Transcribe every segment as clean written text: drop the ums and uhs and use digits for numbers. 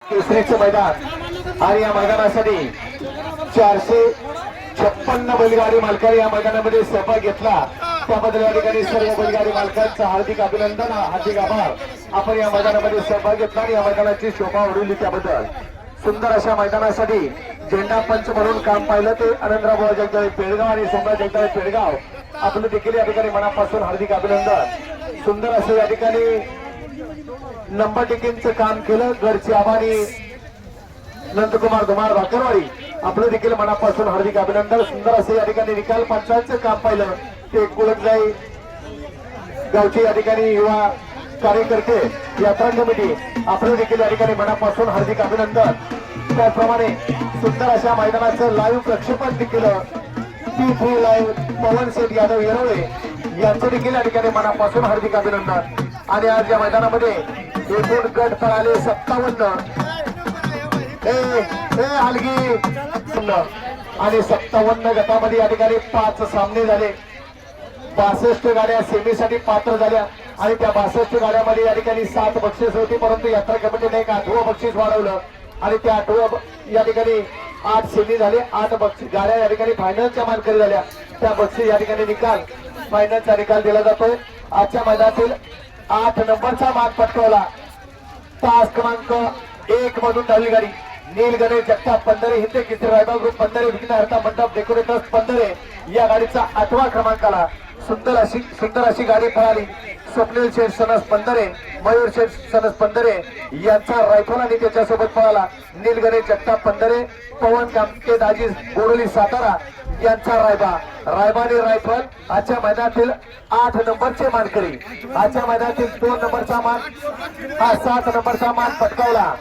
केसरीचं मैदान आणि या मैदानासाठी 456 बैलगाडी मालकांनी या मैदानामध्ये सहभाग घेतला त्याबद्दल या ठिकाणी सर्व बैलगाडी मालकांचं हार्दिक अभिनंदन, हार्दिक आभार. आपण या मैदानामध्ये सहभाग घेतला आणि या मैदानाची शोभा वाढवली त्याबद्दल. सुंदर अशा मैदानासाठी झेंडा पंच म्हणून काम पाहिलं ते आनंदराव जगदाळे पेडगाव आणि सोमराज जगदाळे पेडगाव आपलं देखील या ठिकाणी मनापासून हार्दिक अभिनंदन. सुंदर असं या ठिकाणी नंबर टिकिंगचं काम केलं गडची आबानी नंदकुमार धुमार भाकरवाडी आपलं देखील मनापासून हार्दिक अभिनंदन. सुंदर असे या ठिकाणी निकाल पंचांचं काम पाहिलं ते कुळकजाई गावचे या ठिकाणी युवा कार्यकर्ते यात्रा कमिटी आपलं देखील या ठिकाणी मनापासून हार्दिक अभिनंदन. त्याचप्रमाणे सुंदर अशा मैदानाचं लाईव्ह प्रक्षेपण देखील P3 लाईव्ह पवन शेठ यादव येरवळे यांचं देखील या ठिकाणी मनापासून हार्दिक अभिनंदन. आणि आज या मैदानामध्ये एकूण गट पळाले 57 हलगी आणि 57 गटामध्ये या ठिकाणी 5 सामने झाले. 62 गाड्या सेमीसाठी पात्र झाल्या आणि त्या 62 गाड्यामध्ये या ठिकाणी 7 बक्षीस होती, परंतु यात्रा कमिटीने एक 8वं बक्षीस वाढवलं आणि त्या 8वं या ठिकाणी 8 सेमी झाले. 8 बक्षीस गाड्या या ठिकाणी फायनलच्या मानकरी झाल्या. त्या बक्षीस या ठिकाणी निकाल फायनलचा निकाल दिला जातोय. आजच्या मैदानातील 8 नंबरचा मान पटकवला तास क्रमांक 1 मधून धावली गाडी नील गणेश जगताप पंधरे हिंदे किती रायबा ग्रुप पंधरे विघ्नहर्ता मंडप डेकोरेटर्स पंधरे या गाडीचा 8वा क्रमांकाला सुंदर अशी गाडी पळाली. स्वप्नील शेठ सनस पंधरे, मयूर शेठ सनस पंधरे यांचा रायफल आणि त्याच्यासोबत पळाला नील गणेश जगताप पंधरे, पवन कामके दाजी बोरली सातारा यांचा रायबाने रायफल आजच्या मैदानातील 8 नंबरचे मानकरी. आजच्या मैदानातील 2 नंबरचा मान 7 नंबरचा मान पटकावला.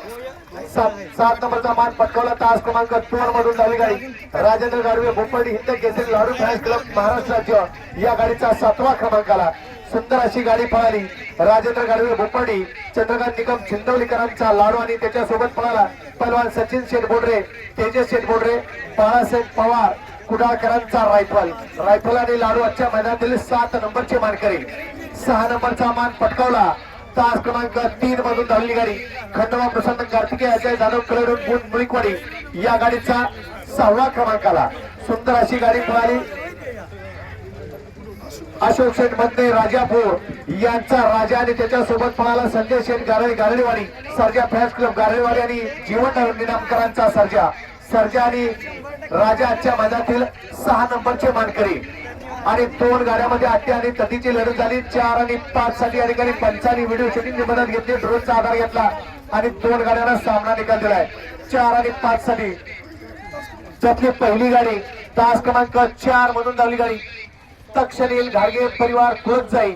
7 नंबरचा मान पटकावला तास क्रमांक 2 मधून धावली गाडी राजेंद्र गाडवे भोपळी हिंद केसरी लाडू फॅन्स क्लब महाराष्ट्र राज्य या गाडीचा 7वा क्रमांकाला सुंदर अशी गाडी पळाली. राजेंद्र गाडवे भोपळी चंद्रकांत निकम चिंदवलीकरांचा लाडू आणि त्याच्यासोबत पळाला पहलवान सचिन शेठ बोडरे, तेजस शेठ बोडरे, बाळासाहेब पवार कुडाळकरांचा रायफल आणि लाडू आजच्या मैदानातील 7 नंबरचे मानकरी. 6 नंबरचा मान पटकावला तास क्रमांक 3 मधून धावली गाडी खंडोबा प्रसन्न कार्तिकेय अजय जाधव कलेडून बुध मुळीकवाडी या गाडीचा 6वा क्रमांकाला सुंदर अशी गाडी पळाली. अशोक शेठ मधने राजापूर यांचा राजा आणि त्याच्यासोबत पळाला संजय शेठ गारळीवाडी सर्जा फॅन्स क्लब गारळीवाडी आणि जीवन निनामकरांचा सर्जा आणि राजा आजच्या मैदानातील 6 नंबरचे मानकरी. आणि 2 गाड्यामध्ये अट्टे आणि तटीची लढत झाली. 4 आणि 5 साठी या ठिकाणी पंचांनी व्हिडिओ शूटिंगची मदत घेतली, ड्रोनचा आधार घेतला आणि 2 गाड्यांना सामना निकाल दिलाय. 4 आणि 5 साठी त्यातली पहिली गाडी तास क्रमांक 4 मधून धावली गाडी तक्षणील घाडगे परिवार कुळकजाई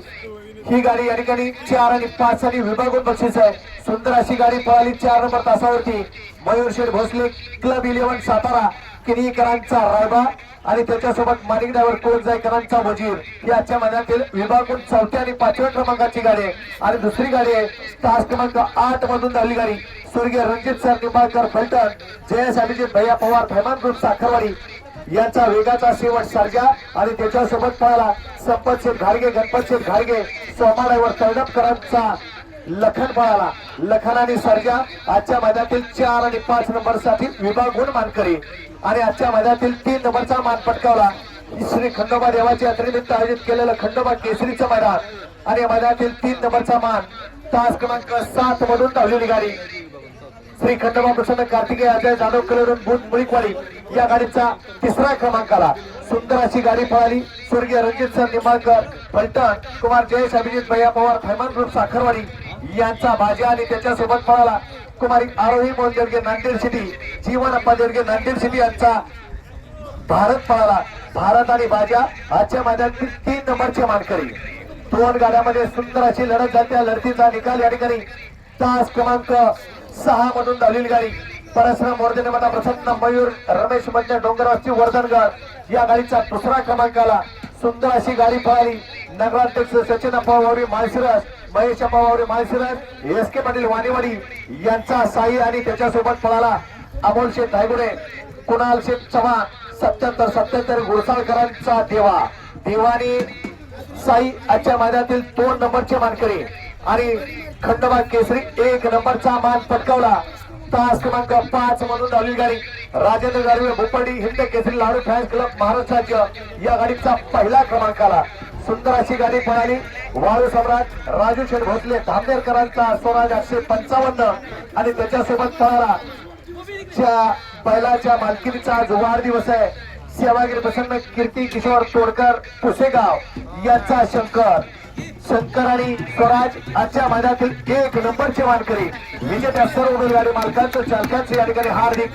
ही गाडी या ठिकाणी 4 आणि 5 साठी विभागून बक्षीस आहे. सुंदर अशी गाडी पळाली 4 नंबर तासावरती मयूर शेठ भोसले क्लब 11 सातारा किनीकरांचा रायबा आणि त्याच्यासोबत माणिक ड्रायव्हर कुळकजाईकरांचा वजीर ही आजच्या मैदानातील विभागून 4थ्या आणि 5व्या क्रमांकाची गाडी आहे. आणि दुसरी गाडी आहे तास क्रमांक 8 मधून धावली गाडी स्वर्गीय रणजित सर निंबाळकर फलटण, जयस अभिजित भैया पवार थैमान ग्रुप साखरवाडी यांचा वेगाचा शेवट सर्जा आणि त्याच्यासोबत पळाला संपत शेठ घाडगे, गणपत शेठ घाडगे, सोमा ड्रायव्हर तळडपकरांचा लखन पळाला. लखन आणि सर्जा आजच्या मैदानातील 4 आणि 5 नंबर साठी विभागून मानकरी. आणि आजच्या मैदानातील 3 नंबरचा मान पटकावला श्री खंडोबा देवाच्या यात्रेनिमित्त आयोजित केलेलं खंडोबा केसरीचं मैदान आणि या मैदानातील 3 नंबरचा मान तास क्रमांक 7 मधून धावलेली गाडी श्री खंडोबा प्रसन्न कार्तिकेय अजय जाधव कलेडून बुध मुळीकवाडी या गाडीचा 3रा क्रमांकाला सुंदर अशी गाडी पळाली. स्वर्गीय रणजित सर निंबाळकर फलटण, कुमार जयेश अभिजित भैया पवार थैमान ग्रुप साखरवाडी यांचा बाजा आणि त्याच्यासोबत पळाला कुमारी आरोही मोहन देवगे नांदेड सिटी, जीवन अप्पा देवगे नांदेड सिटी यांचा भारत पळाला. भारत आणि बाजा आजच्या मैदानातील 3 नंबरचे मानकरी. 2 गाड्यामध्ये सुंदर अशी लढत झाली. त्या लढतीचा निकाल या ठिकाणी तास क्रमांक 6 मधून धावलेली गाडी परशुराम मोर्देने मता प्रसन्न मयूर रमेश मधने डोंगरवाची वर्धनगड या गाडीचा 2रा क्रमांकाला सुंदर अशी गाडी पळाली. नगराध्यक्ष सचिन अप्पावावरी माळशिरस, महेश अप्पावावरी माळशिरस, एस के पाटील वाणीवाडी यांचा साई आणि त्याच्यासोबत पळाला अमोल शेठ धायगुडे, कुणाल शेठ चव्हाण, 77 गुरसाळकरांचा देवानी साई आजच्या मैदानातील 2 नंबरचे मानकरी. आणि खंडोबा केसरी 1 नंबरचा मान पटकावला तास क्रमांक 5 मधून धावलेली गाडी राजेंद्र गाडवे भोपाडी हिंद केसरी लाडू फॅन्स क्लब महाराष्ट्र राज्य या गाडीचा पहिला क्रमांक आला. सुंदर अशी गाडी पळाली. वाळू सम्राट राजू शेठ भोसले धामनेरकरांचा स्वराज 855 आणि त्याच्यासोबत पळाला च्या बैलाच्या मालकीचा आज वाढदिवस आहे. सेवागिरी प्रसन्न कीर्ती किशोर तोडकर पुसेगाव यांचा शंकर आणि स्वराज आजच्या मैदानातील 1 नंबरचे मानकरी विजेत्या सर्व गाडी मालकांचं चालकांचे या ठिकाणी हार्दिक